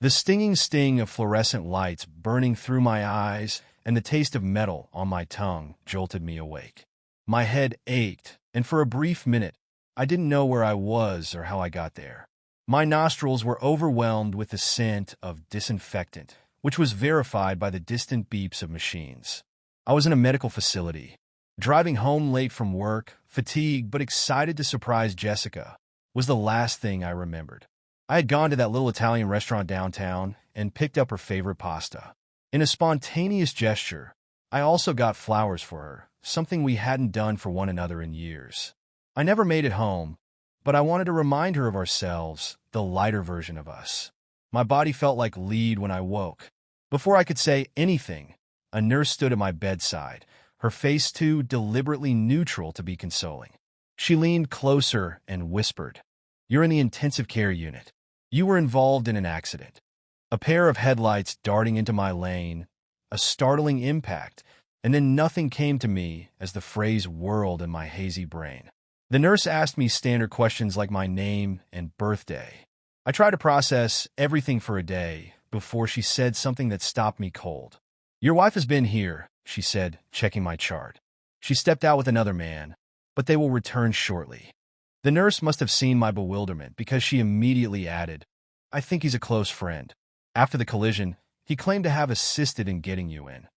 The stinging sting of fluorescent lights burning through my eyes and the taste of metal on my tongue jolted me awake. My head ached, and for a brief minute, I didn't know where I was or how I got there. My nostrils were overwhelmed with the scent of disinfectant, which was verified by the distant beeps of machines. I was in a medical facility, driving home late from work, fatigued but excited to surprise Jessica, was the last thing I remembered. I had gone to that little Italian restaurant downtown and picked up her favorite pasta. In a spontaneous gesture, I also got flowers for her, something we hadn't done for one another in years. I never made it home, but I wanted to remind her of ourselves, the lighter version of us. My body felt like lead when I woke. Before I could say anything, a nurse stood at my bedside, her face too deliberately neutral to be consoling. She leaned closer and whispered, "You're in the intensive care unit. You were involved in an accident." A pair of headlights darting into my lane, a startling impact, and then nothing came to me as the phrase whirled in my hazy brain. The nurse asked me standard questions like my name and birthday. I tried to process everything for a day before she said something that stopped me cold. "Your wife has been here," she said, checking my chart. "She stepped out with another man, but they will return shortly." The nurse must have seen my bewilderment because she immediately added, "I think he's a close friend. After the collision, he claimed to have assisted in getting you in."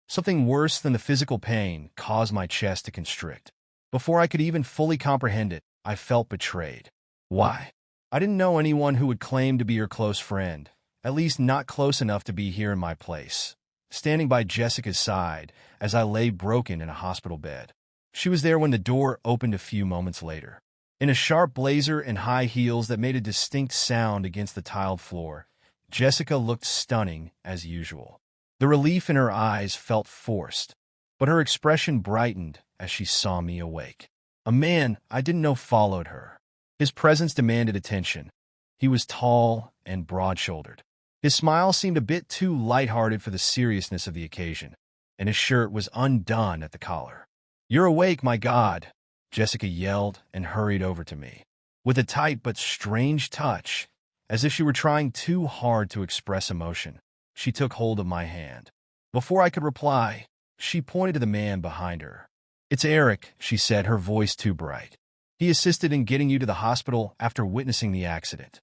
Something worse than the physical pain caused my chest to constrict. Before I could even fully comprehend it, I felt betrayed. Why? I didn't know anyone who would claim to be her close friend, at least not close enough to be here in my place, standing by Jessica's side as I lay broken in a hospital bed. She was there when the door opened a few moments later. In a sharp blazer and high heels that made a distinct sound against the tiled floor, Jessica looked stunning as usual. The relief in her eyes felt forced, but her expression brightened as she saw me awake. A man I didn't know followed her. His presence demanded attention. He was tall and broad-shouldered. His smile seemed a bit too lighthearted for the seriousness of the occasion, and his shirt was undone at the collar. "You're awake, my God!" Jessica yelled and hurried over to me. With a tight but strange touch, as if she were trying too hard to express emotion, she took hold of my hand. Before I could reply, she pointed to the man behind her. "It's Eric," she said, her voice too bright. "He assisted in getting you to the hospital after witnessing the accident."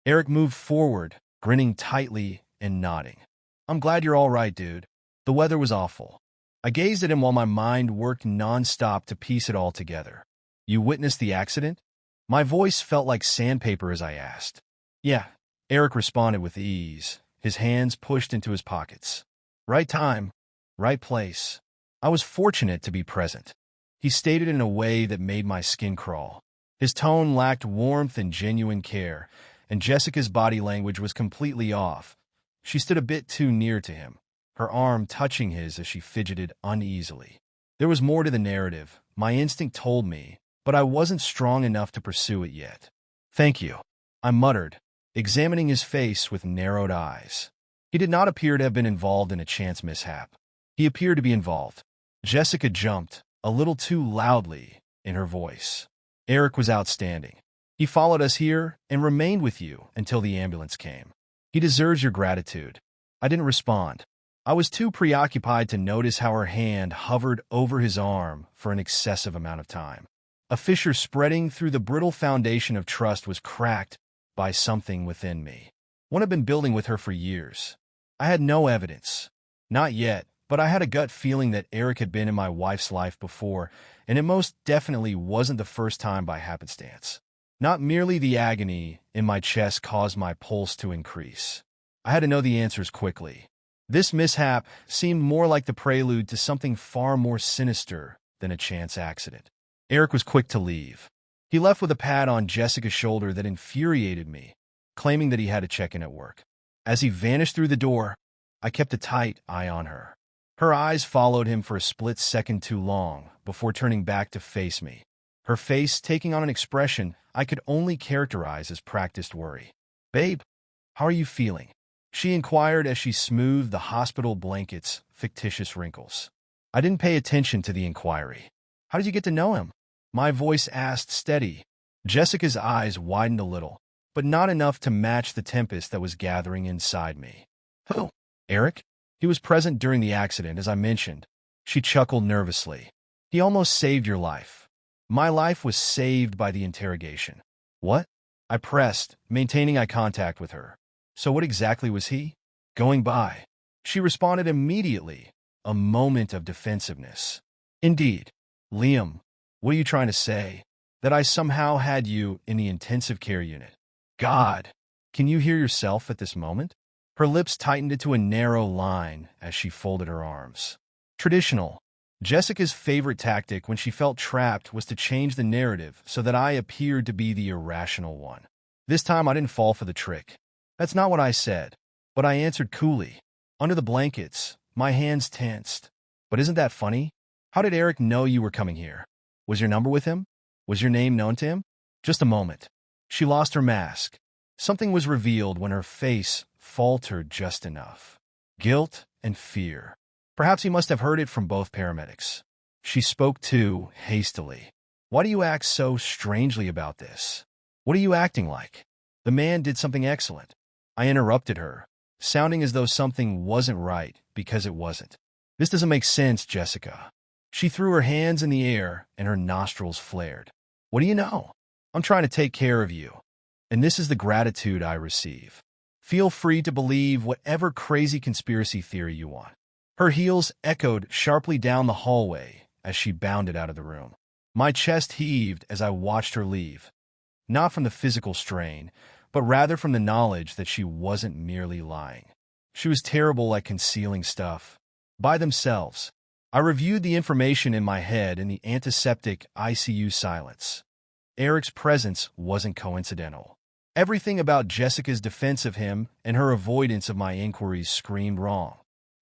Eric moved forward, grinning tightly and nodding. "I'm glad you're all right, dude. The weather was awful." I gazed at him while my mind worked nonstop to piece it all together. "You witnessed the accident?" My voice felt like sandpaper as I asked. "Yeah," Eric responded with ease, his hands pushed into his pockets. "Right time, right place. I was fortunate to be present." He stated in a way that made my skin crawl. His tone lacked warmth and genuine care, and Jessica's body language was completely off. She stood a bit too near to him, her arm touching his as she fidgeted uneasily. There was more to the narrative, my instinct told me, but I wasn't strong enough to pursue it yet. "Thank you," I muttered, examining his face with narrowed eyes. He did not appear to have been involved in a chance mishap. He appeared to be involved. Jessica jumped, a little too loudly, in her voice. "Eric was outstanding. He followed us here and remained with you until the ambulance came. He deserves your gratitude." I didn't respond. I was too preoccupied to notice how her hand hovered over his arm for an excessive amount of time. A fissure spreading through the brittle foundation of trust was cracked by something within me. One had been building with her for years. I had no evidence. Not yet, but I had a gut feeling that Eric had been in my wife's life before, and it most definitely wasn't the first time by happenstance. Not merely the agony in my chest caused my pulse to increase. I had to know the answers quickly. This mishap seemed more like the prelude to something far more sinister than a chance accident. Eric was quick to leave. He left with a pat on Jessica's shoulder that infuriated me, claiming that he had to check in at work. As he vanished through the door, I kept a tight eye on her. Her eyes followed him for a split second too long before turning back to face me, her face taking on an expression I could only characterize as practiced worry. "Babe, how are you feeling?" she inquired as she smoothed the hospital blanket's fictitious wrinkles. I didn't pay attention to the inquiry. "How did you get to know him?" My voice asked, steady. Jessica's eyes widened a little, but not enough to match the tempest that was gathering inside me. Who? Eric? He was present during the accident, as I mentioned. She chuckled nervously. He almost saved your life. My life was saved by the interrogation. What? I pressed, maintaining eye contact with her. So what exactly was he? Going by. She responded immediately, a moment of defensiveness. Indeed. Liam, what are you trying to say? That I somehow had you in the intensive care unit. God, can you hear yourself at this moment? Her lips tightened into a narrow line as she folded her arms. Traditional. Jessica's favorite tactic when she felt trapped was to change the narrative so that I appeared to be the irrational one. This time I didn't fall for the trick. That's not what I said, but I answered coolly. Under the blankets, my hands tensed. But isn't that funny? How did Eric know you were coming here? Was your number with him? Was your name known to him? Just a moment. She lost her mask. Something was revealed when her face faltered just enough. Guilt and fear. Perhaps he must have heard it from both paramedics. She spoke too hastily. Why do you act so strangely about this? What are you acting like? The man did something excellent. I interrupted her, sounding as though something wasn't right because it wasn't. This doesn't make sense, Jessica. She threw her hands in the air and her nostrils flared. What do you know? I'm trying to take care of you. And this is the gratitude I receive. Feel free to believe whatever crazy conspiracy theory you want. Her heels echoed sharply down the hallway as she bounded out of the room. My chest heaved as I watched her leave, not from the physical strain, but rather from the knowledge that she wasn't merely lying. She was terrible at concealing stuff. By themselves, I reviewed the information in my head in the antiseptic ICU silence. Eric's presence wasn't coincidental. Everything about Jessica's defense of him and her avoidance of my inquiries screamed wrong.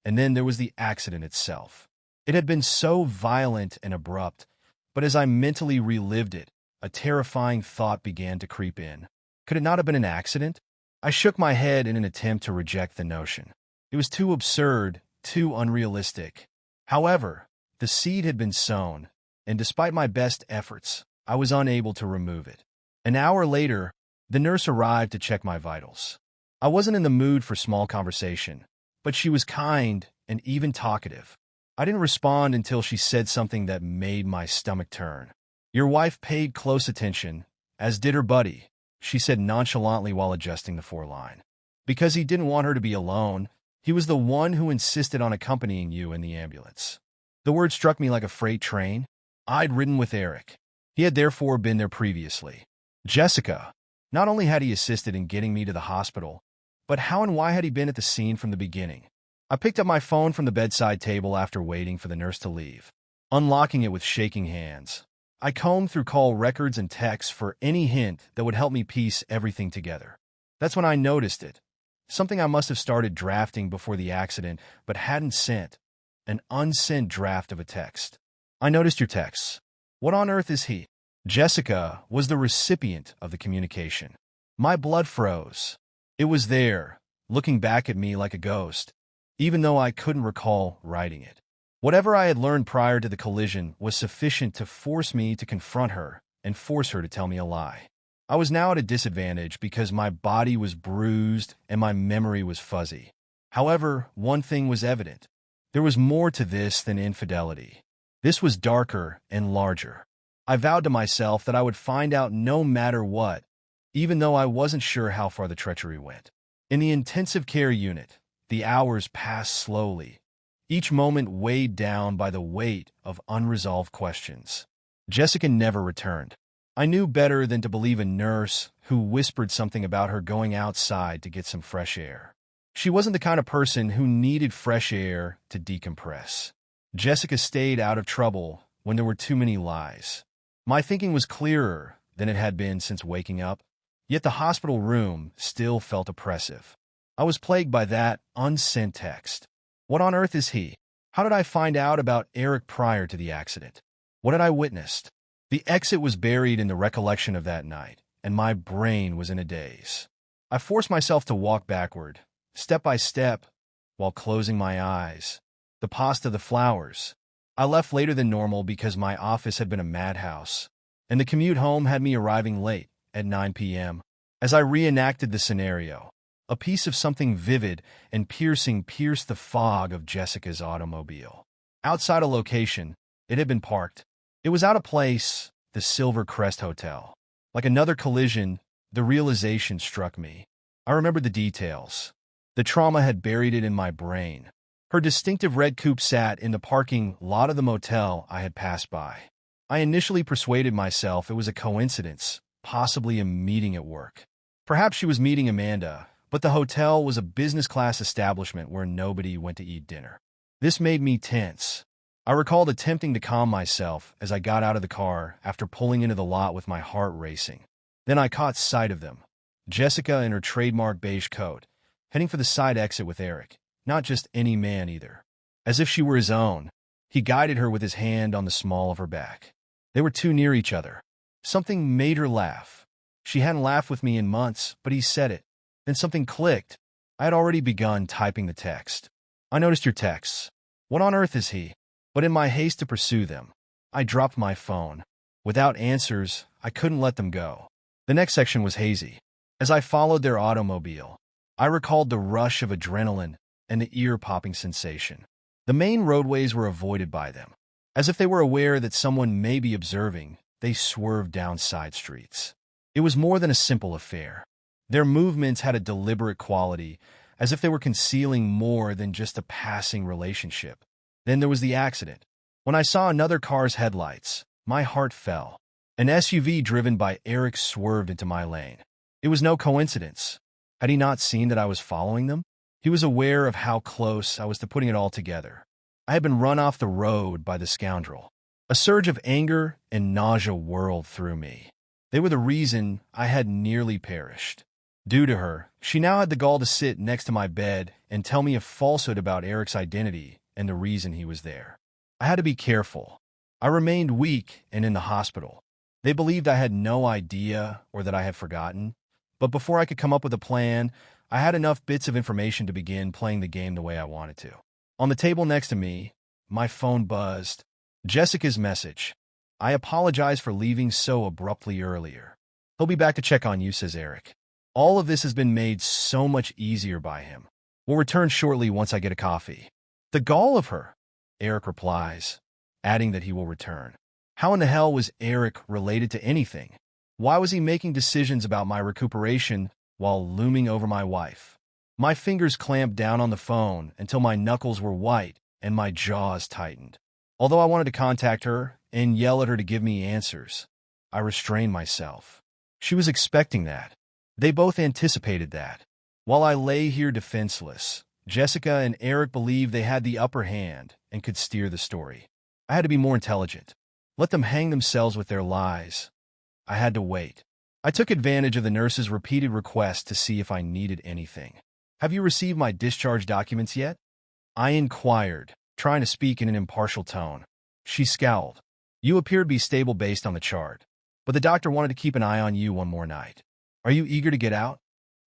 And then there was the accident itself. It had been so violent and abrupt, but as I mentally relived it, a terrifying thought began to creep in. Could it not have been an accident? I shook my head in an attempt to reject the notion. It was too absurd, too unrealistic. However, the seed had been sown, and despite my best efforts, I was unable to remove it. An hour later, the nurse arrived to check my vitals. I wasn't in the mood for small conversation, but she was kind and even talkative. I didn't respond until she said something that made my stomach turn. Your wife paid close attention, as did her buddy, she said nonchalantly while adjusting the foreline. Because he didn't want her to be alone, he was the one who insisted on accompanying you in the ambulance. The word struck me like a freight train. I'd ridden with Eric. He had therefore been there previously. Jessica. Not only had he assisted in getting me to the hospital, but how and why had he been at the scene from the beginning? I picked up my phone from the bedside table after waiting for the nurse to leave. Unlocking it with shaking hands, I combed through call records and texts for any hint that would help me piece everything together. That's when I noticed it. Something I must have started drafting before the accident, but hadn't sent. An unsent draft of a text. I noticed your texts. What on earth is he? Jessica was the recipient of the communication. My blood froze. It was there, looking back at me like a ghost, even though I couldn't recall writing it. Whatever I had learned prior to the collision was sufficient to force me to confront her and force her to tell me a lie. I was now at a disadvantage because my body was bruised and my memory was fuzzy. However, one thing was evident. There was more to this than infidelity. This was darker and larger. I vowed to myself that I would find out no matter what, even though I wasn't sure how far the treachery went. In the intensive care unit, the hours passed slowly, each moment weighed down by the weight of unresolved questions. Jessica never returned. I knew better than to believe a nurse who whispered something about her going outside to get some fresh air. She wasn't the kind of person who needed fresh air to decompress. Jessica stayed out of trouble when there were too many lies. My thinking was clearer than it had been since waking up, yet the hospital room still felt oppressive. I was plagued by that unsent text. What on earth is he? How did I find out about Eric prior to the accident? What had I witnessed? The exit was buried in the recollection of that night, and my brain was in a daze. I forced myself to walk backward, step by step, while closing my eyes. The pasta, the flowers. I left later than normal because my office had been a madhouse, and the commute home had me arriving late, at 9 p.m. As I reenacted the scenario, a piece of something vivid and piercing pierced the fog of Jessica's automobile. Outside a location, it had been parked. It was out of place, the Silver Crest Hotel. Like another collision, the realization struck me. I remembered the details. The trauma had buried it in my brain. Her distinctive red coupe sat in the parking lot of the motel I had passed by. I initially persuaded myself it was a coincidence, possibly a meeting at work. Perhaps she was meeting Amanda, but the hotel was a business-class establishment where nobody went to eat dinner. This made me tense. I recalled attempting to calm myself as I got out of the car after pulling into the lot with my heart racing. Then I caught sight of them. Jessica in her trademark beige coat, heading for the side exit with Eric. Not just any man either. As if she were his own, he guided her with his hand on the small of her back. They were too near each other. Something made her laugh. She hadn't laughed with me in months, but he said it. Then something clicked. I had already begun typing the text. I noticed your texts. What on earth is he? But in my haste to pursue them, I dropped my phone. Without answers, I couldn't let them go. The next section was hazy. As I followed their automobile, I recalled the rush of adrenaline and the ear-popping sensation. The main roadways were avoided by them. As if they were aware that someone may be observing, they swerved down side streets. It was more than a simple affair. Their movements had a deliberate quality, as if they were concealing more than just a passing relationship. Then there was the accident. When I saw another car's headlights, my heart fell. An SUV driven by Eric swerved into my lane. It was no coincidence. Had he not seen that I was following them? He was aware of how close I was to putting it all together. I had been run off the road by the scoundrel. A surge of anger and nausea whirled through me. They were the reason I had nearly perished. Due to her, she now had the gall to sit next to my bed and tell me a falsehood about Eric's identity and the reason he was there. I had to be careful. I remained weak and in the hospital. They believed I had no idea or that I had forgotten. But before I could come up with a plan, I had enough bits of information to begin playing the game the way I wanted to. On the table next to me, my phone buzzed. Jessica's message. I apologize for leaving so abruptly earlier. He'll be back to check on you, says Eric. All of this has been made so much easier by him. We'll return shortly once I get a coffee. The gall of her, Eric replies, adding that he will return. How in the hell was Eric related to anything? Why was he making decisions about my recuperation while looming over my wife? My fingers clamped down on the phone until my knuckles were white and my jaws tightened. Although I wanted to contact her and yell at her to give me answers, I restrained myself. She was expecting that. They both anticipated that. While I lay here defenseless, Jessica and Eric believed they had the upper hand and could steer the story. I had to be more intelligent. Let them hang themselves with their lies. I had to wait. I took advantage of the nurse's repeated request to see if I needed anything. Have you received my discharge documents yet? I inquired, trying to speak in an impartial tone. She scowled. You appear to be stable based on the chart, but the doctor wanted to keep an eye on you one more night. Are you eager to get out?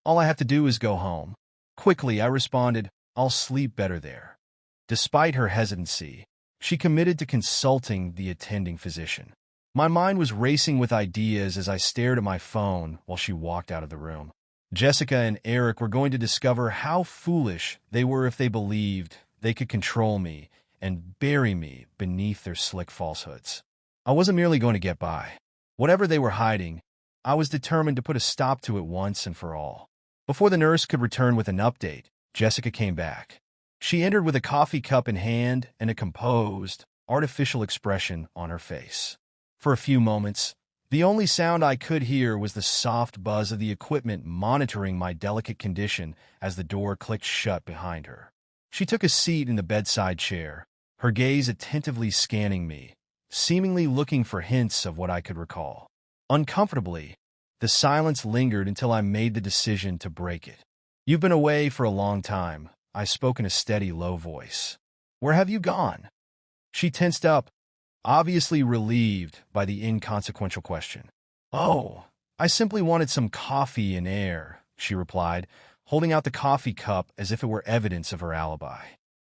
All I have to do is go home. Quickly, I responded, I'll sleep better there. Despite her hesitancy, she committed to consulting the attending physician. My mind was racing with ideas as I stared at my phone while she walked out of the room. Jessica and Eric were going to discover how foolish they were if they believed they could control me and bury me beneath their slick falsehoods. I wasn't merely going to get by. Whatever they were hiding, I was determined to put a stop to it once and for all. Before the nurse could return with an update, Jessica came back. She entered with a coffee cup in hand and a composed, artificial expression on her face. For a few moments, the only sound I could hear was the soft buzz of the equipment monitoring my delicate condition as the door clicked shut behind her. She took a seat in the bedside chair, her gaze attentively scanning me, seemingly looking for hints of what I could recall. Uncomfortably, the silence lingered until I made the decision to break it. You've been away for a long time, I spoke in a steady, low voice. Where have you gone? She tensed up, obviously relieved by the inconsequential question. Oh, I simply wanted some coffee and air, she replied, holding out the coffee cup as if it were evidence of her alibi.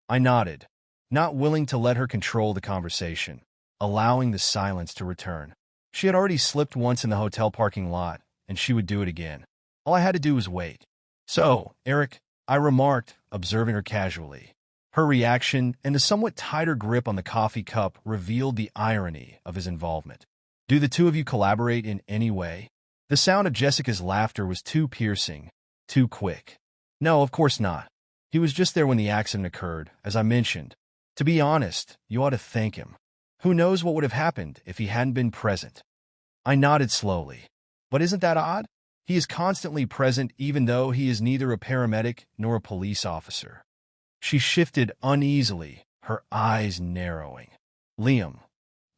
I nodded, not willing to let her control the conversation, allowing the silence to return. She had already slipped once in the hotel parking lot, and she would do it again. All I had to do was wait. "So, Eric," I remarked, observing her casually. Her reaction and a somewhat tighter grip on the coffee cup revealed the irony of his involvement. "Do the two of you collaborate in any way?" The sound of Jessica's laughter was too piercing, too quick. "No, of course not. He was just there when the accident occurred, as I mentioned. To be honest, you ought to thank him. Who knows what would have happened if he hadn't been present?" I nodded slowly. "But isn't that odd? He is constantly present even though he is neither a paramedic nor a police officer." She shifted uneasily, her eyes narrowing. "Liam,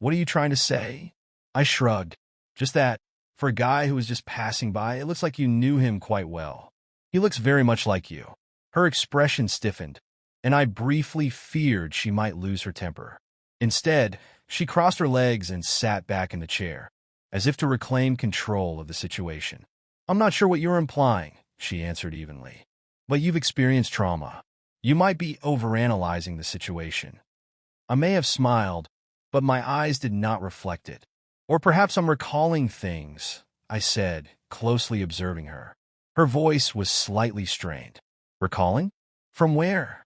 what are you trying to say?" I shrugged. "Just that, for a guy who was just passing by, it looks like you knew him quite well. He looks very much like you." Her expression stiffened, and I briefly feared she might lose her temper. Instead, she crossed her legs and sat back in the chair, as if to reclaim control of the situation. "I'm not sure what you're implying," she answered evenly. "But you've experienced trauma. You might be overanalyzing the situation." I may have smiled, but my eyes did not reflect it. "Or perhaps I'm recalling things," I said, closely observing her. Her voice was slightly strained. "Recalling? From where?"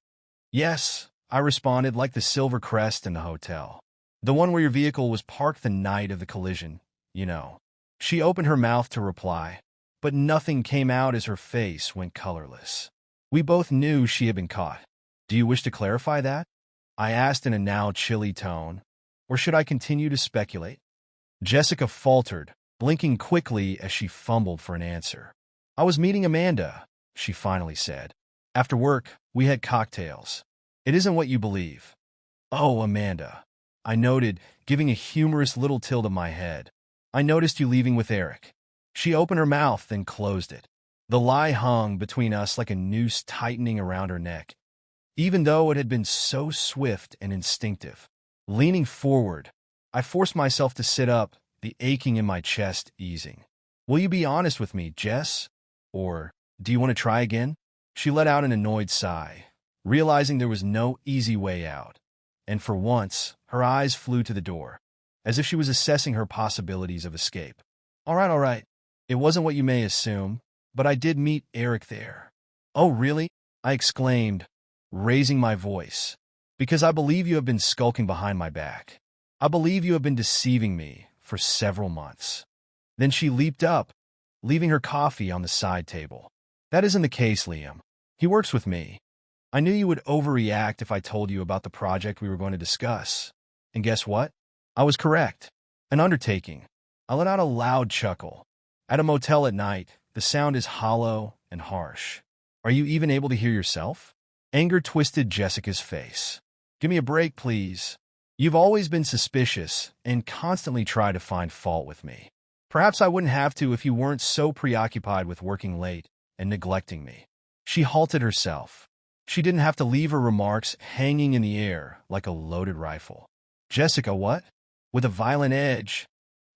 "Yes," I responded, "like the silver crest in the hotel. The one where your vehicle was parked the night of the collision, you know." She opened her mouth to reply, but nothing came out as her face went colorless. We both knew she had been caught. "Do you wish to clarify that?" I asked in a now chilly tone. "Or should I continue to speculate?" Jessica faltered, blinking quickly as she fumbled for an answer. "I was meeting Amanda," she finally said. "After work, we had cocktails. It isn't what you believe." "Oh, Amanda," I noted, giving a humorous little tilt of my head. "I noticed you leaving with Eric." She opened her mouth, then closed it. The lie hung between us like a noose tightening around her neck, even though it had been so swift and instinctive. Leaning forward, I forced myself to sit up, the aching in my chest easing. "Will you be honest with me, Jess? Or do you want to try again?" She let out an annoyed sigh, realizing there was no easy way out. And for once, her eyes flew to the door, as if she was assessing her possibilities of escape. All right. It wasn't what you may assume, but I did meet Eric there." "Oh, really?" I exclaimed, raising my voice. "Because I believe you have been skulking behind my back. I believe you have been deceiving me for several months." Then she leaped up, leaving her coffee on the side table. "That isn't the case, Liam. He works with me. I knew you would overreact if I told you about the project we were going to discuss. And guess what? I was correct. An undertaking." I let out a loud chuckle. "At a motel at night, the sound is hollow and harsh. Are you even able to hear yourself?" Anger twisted Jessica's face. "Give me a break, please. You've always been suspicious and constantly tried to find fault with me. Perhaps I wouldn't have to if you weren't so preoccupied with working late and neglecting me." She halted herself. She didn't have to leave her remarks hanging in the air like a loaded rifle. "Jessica, what?" With a violent edge,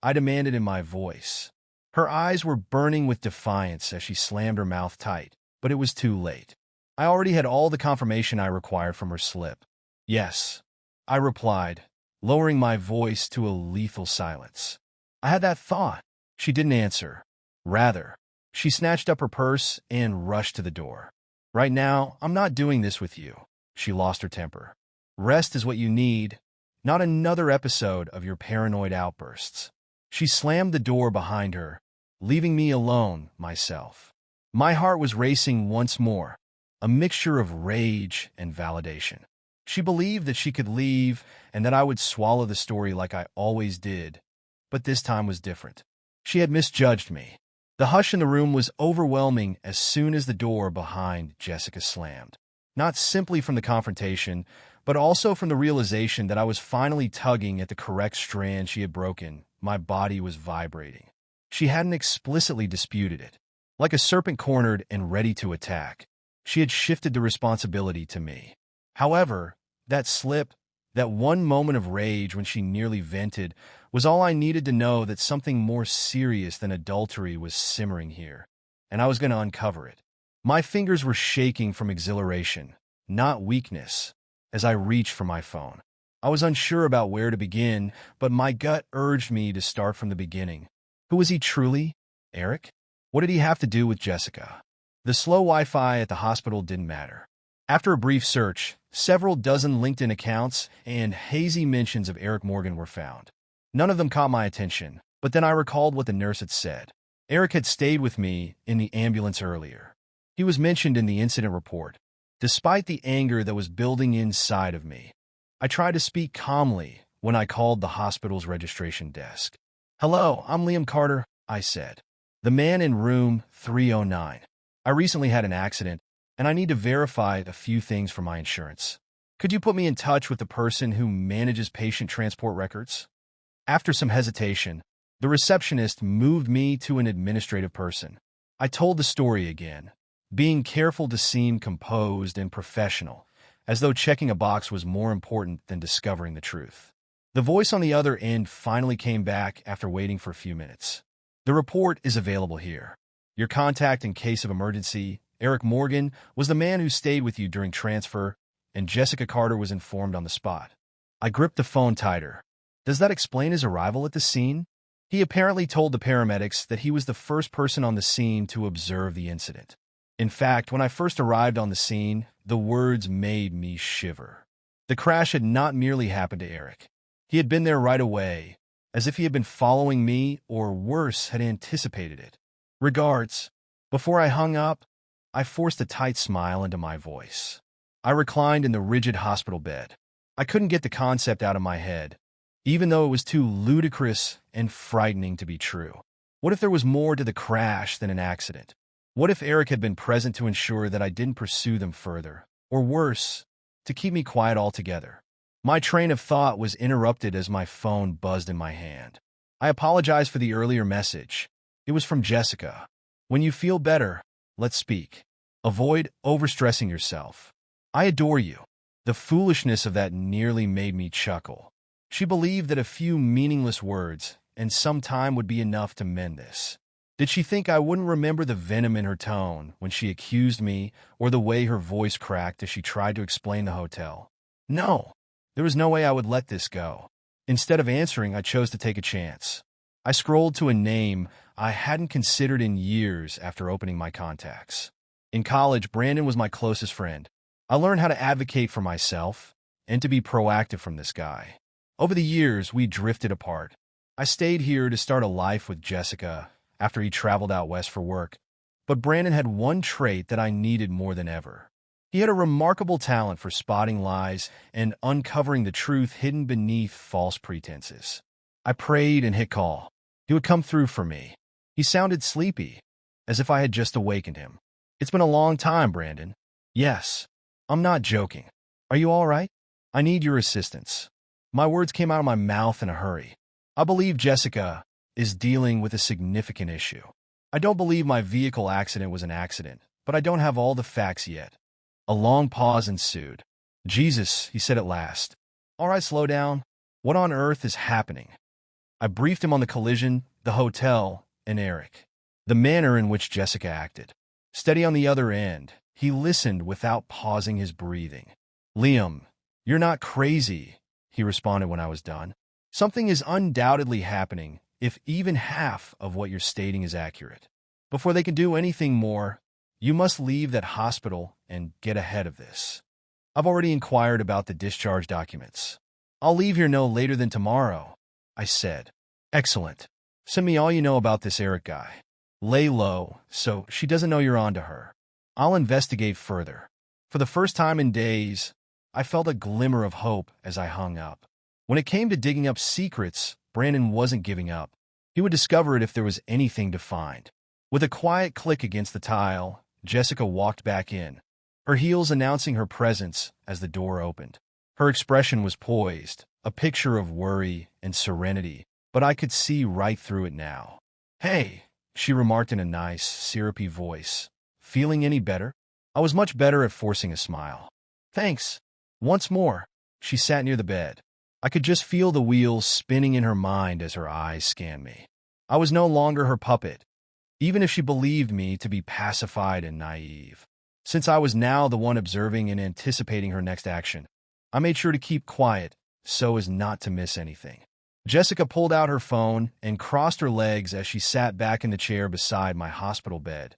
I demanded in my voice. Her eyes were burning with defiance as she slammed her mouth tight, but it was too late. I already had all the confirmation I required from her slip. "Yes," I replied, lowering my voice to a lethal silence. "I had that thought." She didn't answer. Rather, she snatched up her purse and rushed to the door. "Right now, I'm not doing this with you." She lost her temper. "Rest is what you need, not another episode of your paranoid outbursts." She slammed the door behind her, leaving me alone, myself. My heart was racing once more, a mixture of rage and validation. She believed that she could leave and that I would swallow the story like I always did, but this time was different. She had misjudged me. The hush in the room was overwhelming as soon as the door behind Jessica slammed. Not simply from the confrontation, but also from the realization that I was finally tugging at the correct strand she had broken. My body was vibrating. She hadn't explicitly disputed it. Like a serpent cornered and ready to attack, she had shifted the responsibility to me. However, that slip, that one moment of rage when she nearly vented, was all I needed to know that something more serious than adultery was simmering here, and I was going to uncover it. My fingers were shaking from exhilaration, not weakness, as I reached for my phone. I was unsure about where to begin, but my gut urged me to start from the beginning. Who was he truly? Eric? What did he have to do with Jessica? The slow Wi-Fi at the hospital didn't matter. After a brief search, several dozen LinkedIn accounts and hazy mentions of Eric Morgan were found. None of them caught my attention, but then I recalled what the nurse had said. Eric had stayed with me in the ambulance earlier. He was mentioned in the incident report. Despite the anger that was building inside of me, I tried to speak calmly when I called the hospital's registration desk. "Hello, I'm Liam Carter," I said. "The man in room 309. I recently had an accident, and I need to verify a few things for my insurance. Could you put me in touch with the person who manages patient transport records?" After some hesitation, the receptionist moved me to an administrative person. I told the story again, being careful to seem composed and professional, as though checking a box was more important than discovering the truth. The voice on the other end finally came back after waiting for a few minutes. "The report is available here. Your contact in case of emergency, Eric Morgan, was the man who stayed with you during transfer, and Jessica Carter was informed on the spot." I gripped the phone tighter. Does that explain his arrival at the scene? He apparently told the paramedics that he was the first person on the scene to observe the incident. In fact, when I first arrived on the scene, the words made me shiver. The crash had not merely happened to Eric. He had been there right away, as if he had been following me, or worse, had anticipated it. "Regards." Before I hung up, I forced a tight smile into my voice. I reclined in the rigid hospital bed. I couldn't get the concept out of my head, even though it was too ludicrous and frightening to be true. What if there was more to the crash than an accident? What if Eric had been present to ensure that I didn't pursue them further, or worse, to keep me quiet altogether? My train of thought was interrupted as my phone buzzed in my hand. I apologize for the earlier message. It was from Jessica. "When you feel better, let's speak. Avoid overstressing yourself. I adore you." The foolishness of that nearly made me chuckle. She believed that a few meaningless words and some time would be enough to mend this. Did she think I wouldn't remember the venom in her tone when she accused me, or the way her voice cracked as she tried to explain the hotel? No, there was no way I would let this go. Instead of answering, I chose to take a chance. I scrolled to a name I hadn't considered in years after opening my contacts. In college, Brandon was my closest friend. I learned how to advocate for myself and to be proactive from this guy. Over the years, we drifted apart. I stayed here to start a life with Jessica after he traveled out west for work. But Brandon had one trait that I needed more than ever. He had a remarkable talent for spotting lies and uncovering the truth hidden beneath false pretenses. I prayed and hit call. He would come through for me. He sounded sleepy, as if I had just awakened him. "It's been a long time, Brandon." "Yes, I'm not joking. Are you all right? I need your assistance." My words came out of my mouth in a hurry. "I believe Jessica is dealing with a significant issue. I don't believe my vehicle accident was an accident, but I don't have all the facts yet." A long pause ensued. "Jesus," he said at last. "All right, slow down. What on earth is happening?" I briefed him on the collision, the hotel, and Eric. The manner in which Jessica acted. Steady on the other end, he listened without pausing his breathing. "Liam, you're not crazy," he responded when I was done. "Something is undoubtedly happening, if even half of what you're stating is accurate. Before they can do anything more, you must leave that hospital and get ahead of this. I've already inquired about the discharge documents. I'll leave here no later than tomorrow," I said. "Excellent. Send me all you know about this Eric guy. Lay low, so she doesn't know you're on to her. I'll investigate further." For the first time in days, I felt a glimmer of hope as I hung up. When it came to digging up secrets, Brandon wasn't giving up. He would discover it if there was anything to find. With a quiet click against the tile, Jessica walked back in, her heels announcing her presence as the door opened. Her expression was poised, a picture of worry and serenity, but I could see right through it now. "Hey," she remarked in a nice, syrupy voice. "Feeling any better?" I was much better at forcing a smile. "Thanks. Once more." She sat near the bed. I could just feel the wheels spinning in her mind as her eyes scanned me. I was no longer her puppet, even if she believed me to be pacified and naive. Since I was now the one observing and anticipating her next action, I made sure to keep quiet so as not to miss anything. Jessica pulled out her phone and crossed her legs as she sat back in the chair beside my hospital bed,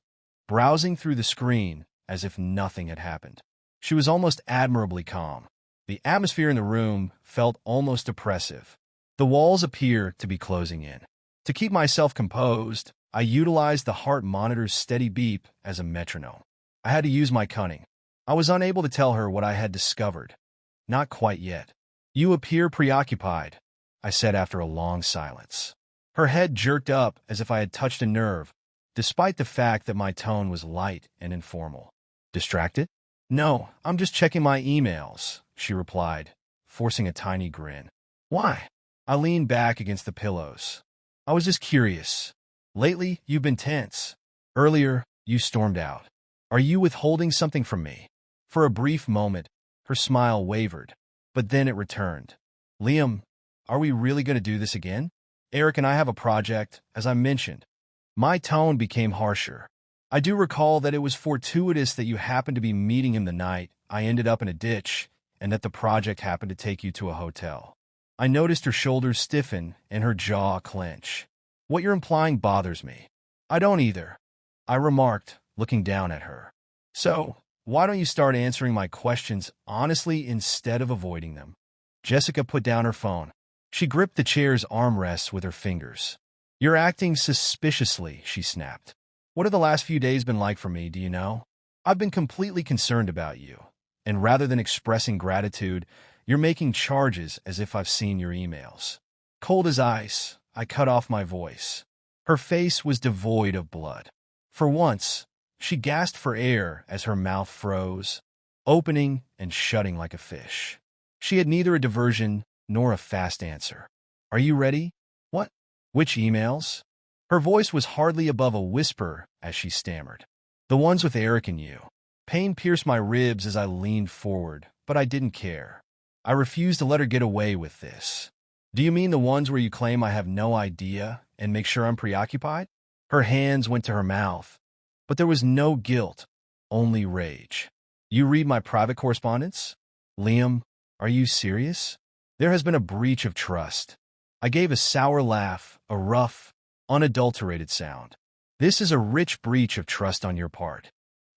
browsing through the screen as if nothing had happened. She was almost admirably calm. The atmosphere in the room felt almost oppressive. The walls appeared to be closing in. To keep myself composed, I utilized the heart monitor's steady beep as a metronome. I had to use my cunning. I was unable to tell her what I had discovered. Not quite yet. "You appear preoccupied," I said after a long silence. Her head jerked up as if I had touched a nerve, despite the fact that my tone was light and informal. "Distracted?" "No, I'm just checking my emails," she replied, forcing a tiny grin. "Why?" I leaned back against the pillows. "I was just curious. Lately, you've been tense. Earlier, you stormed out. Are you withholding something from me?" For a brief moment, her smile wavered, but then it returned. "Liam, are we really going to do this again? Eric and I have a project, as I mentioned." My tone became harsher. "I do recall that it was fortuitous that you happened to be meeting him the night I ended up in a ditch, and that the project happened to take you to a hotel." I noticed her shoulders stiffen and her jaw clench. "What you're implying bothers me." "I don't either," I remarked, looking down at her. "So, why don't you start answering my questions honestly instead of avoiding them?" Jessica put down her phone. She gripped the chair's armrests with her fingers. "You're acting suspiciously," she snapped. "What have the last few days been like for me, do you know? I've been completely concerned about you, and rather than expressing gratitude, you're making charges as if I've seen your emails." Cold as ice, I cut off my voice. Her face was devoid of blood. For once, she gasped for air as her mouth froze, opening and shutting like a fish. She had neither a diversion nor a fast answer. "Are you ready?" "What? Which emails?" Her voice was hardly above a whisper as she stammered. "The ones with Eric and you." Pain pierced my ribs as I leaned forward, but I didn't care. I refused to let her get away with this. "Do you mean the ones where you claim I have no idea and make sure I'm preoccupied?" Her hands went to her mouth, but there was no guilt, only rage. "You read my private correspondence?" "Liam, are you serious? There has been a breach of trust." I gave a sour laugh, a rough, unadulterated sound. "This is a rich breach of trust on your part."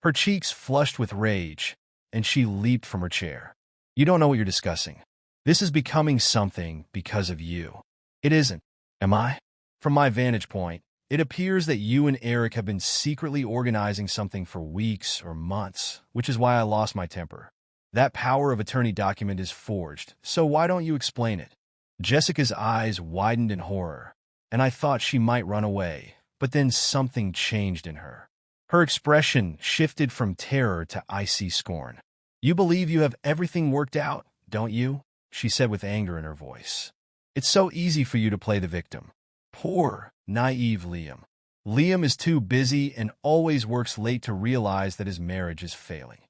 Her cheeks flushed with rage, and she leaped from her chair. "You don't know what you're discussing. This is becoming something because of you." "It isn't. Am I?" "From my vantage point, it appears that you and Eric have been secretly organizing something for weeks or months, which is why I lost my temper. That power of attorney document is forged, so why don't you explain it?" Jessica's eyes widened in horror, and I thought she might run away, but then something changed in her. Her expression shifted from terror to icy scorn. "You believe you have everything worked out, don't you?" she said with anger in her voice. "It's so easy for you to play the victim. Poor, naive Liam. Liam is too busy and always works late to realize that his marriage is failing."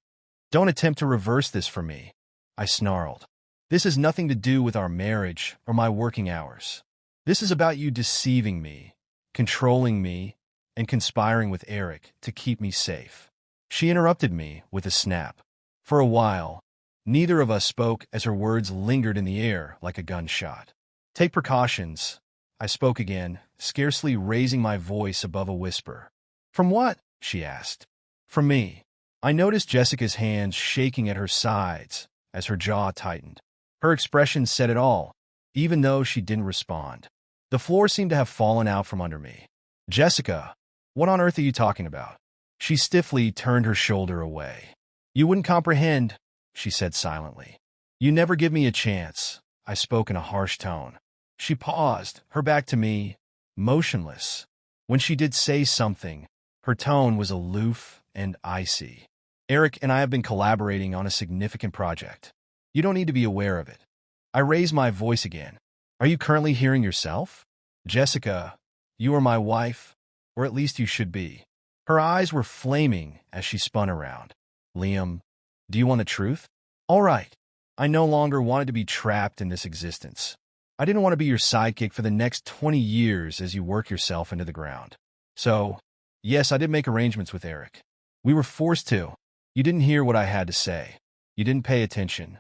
"Don't attempt to reverse this for me," I snarled. "This has nothing to do with our marriage or my working hours. This is about you deceiving me, controlling me, and conspiring with Eric to keep me safe." She interrupted me with a snap. For a while, neither of us spoke as her words lingered in the air like a gunshot. "Take precautions," I spoke again, scarcely raising my voice above a whisper. "From what?" she asked. "From me." I noticed Jessica's hands shaking at her sides as her jaw tightened. Her expression said it all, even though she didn't respond. The floor seemed to have fallen out from under me. "Jessica, what on earth are you talking about?" She stiffly turned her shoulder away. "You wouldn't comprehend," she said silently. "You never give me a chance," I spoke in a harsh tone. She paused, her back to me, motionless. When she did say something, her tone was aloof and icy. "Eric and I have been collaborating on a significant project. You don't need to be aware of it." I raised my voice again. "Are you currently hearing yourself?" "Jessica, you are my wife, or at least you should be." Her eyes were flaming as she spun around. "Liam, do you want the truth?" "All right." I no longer wanted to be trapped in this existence. I didn't want to be your sidekick for the next 20 years as you work yourself into the ground. "So, yes, I did make arrangements with Eric. We were forced to. You didn't hear what I had to say. You didn't pay attention."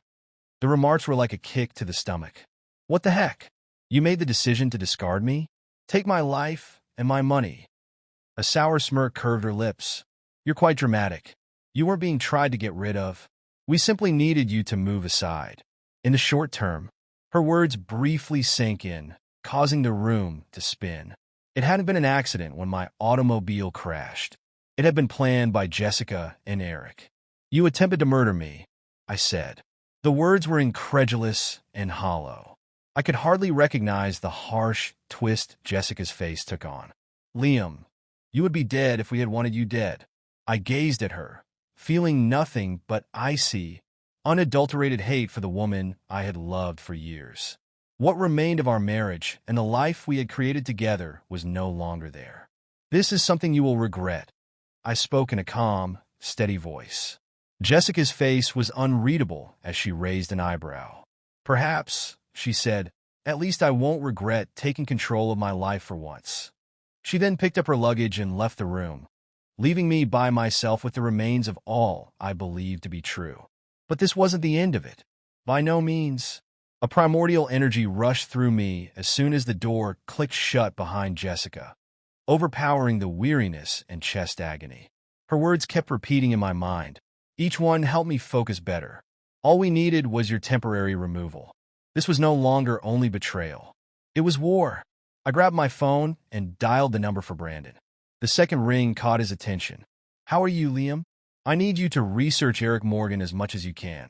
The remarks were like a kick to the stomach. "What the heck?" You made the decision to discard me? Take my life and my money. A sour smirk curved her lips. You're quite dramatic. You weren't being tried to get rid of. We simply needed you to move aside. In the short term, her words briefly sank in, causing the room to spin. It hadn't been an accident when my automobile crashed. It had been planned by Jessica and Eric. You attempted to murder me, I said. The words were incredulous and hollow. I could hardly recognize the harsh twist Jessica's face took on. Liam, you would be dead if we had wanted you dead. I gazed at her, feeling nothing but icy, unadulterated hate for the woman I had loved for years. What remained of our marriage and the life we had created together was no longer there. This is something you will regret, I spoke in a calm, steady voice. Jessica's face was unreadable as she raised an eyebrow. Perhaps, she said, at least I won't regret taking control of my life for once. She then picked up her luggage and left the room, leaving me by myself with the remains of all I believed to be true. But this wasn't the end of it. By no means. A primordial energy rushed through me as soon as the door clicked shut behind Jessica, overpowering the weariness and chest agony. Her words kept repeating in my mind. Each one helped me focus better. All we needed was your temporary removal. This was no longer only betrayal. It was war. I grabbed my phone and dialed the number for Brandon. The second ring caught his attention. How are you, Liam? I need you to research Eric Morgan as much as you can.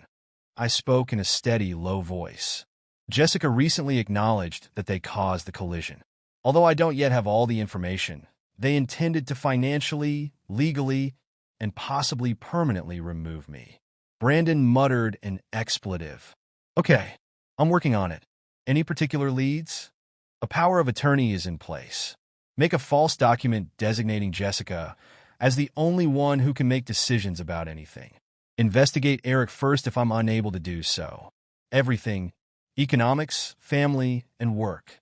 I spoke in a steady, low voice. Jessica recently acknowledged that they caused the collision. Although I don't yet have all the information, they intended to financially, legally, and possibly permanently remove me. Brandon muttered an expletive. Okay, I'm working on it. Any particular leads? A power of attorney is in place. Make a false document designating Jessica as the only one who can make decisions about anything. Investigate Eric first if I'm unable to do so. Everything, economics, family, and work.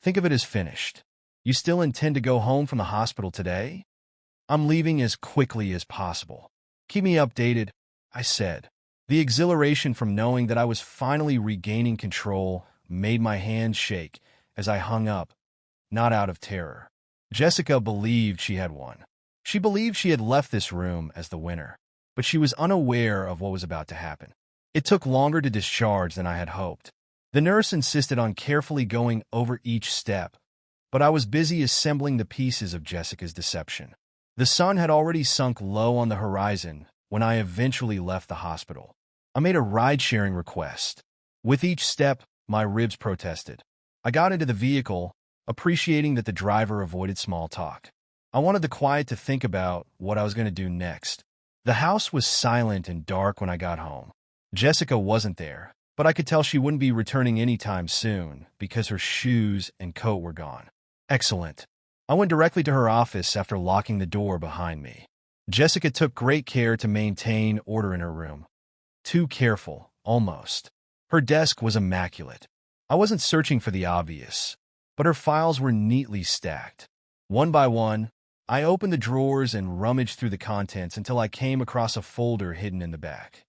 Think of it as finished. You still intend to go home from the hospital today? I'm leaving as quickly as possible. Keep me updated, I said. The exhilaration from knowing that I was finally regaining control made my hands shake as I hung up, not out of terror. Jessica believed she had won. She believed she had left this room as the winner, but she was unaware of what was about to happen. It took longer to discharge than I had hoped. The nurse insisted on carefully going over each step, but I was busy assembling the pieces of Jessica's deception. The sun had already sunk low on the horizon when I eventually left the hospital. I made a ride-sharing request. With each step, my ribs protested. I got into the vehicle, appreciating that the driver avoided small talk. I wanted the quiet to think about what I was going to do next. The house was silent and dark when I got home. Jessica wasn't there, but I could tell she wouldn't be returning anytime soon because her shoes and coat were gone. Excellent. I went directly to her office after locking the door behind me. Jessica took great care to maintain order in her room. Too careful, almost. Her desk was immaculate. I wasn't searching for the obvious, but her files were neatly stacked. One by one, I opened the drawers and rummaged through the contents until I came across a folder hidden in the back.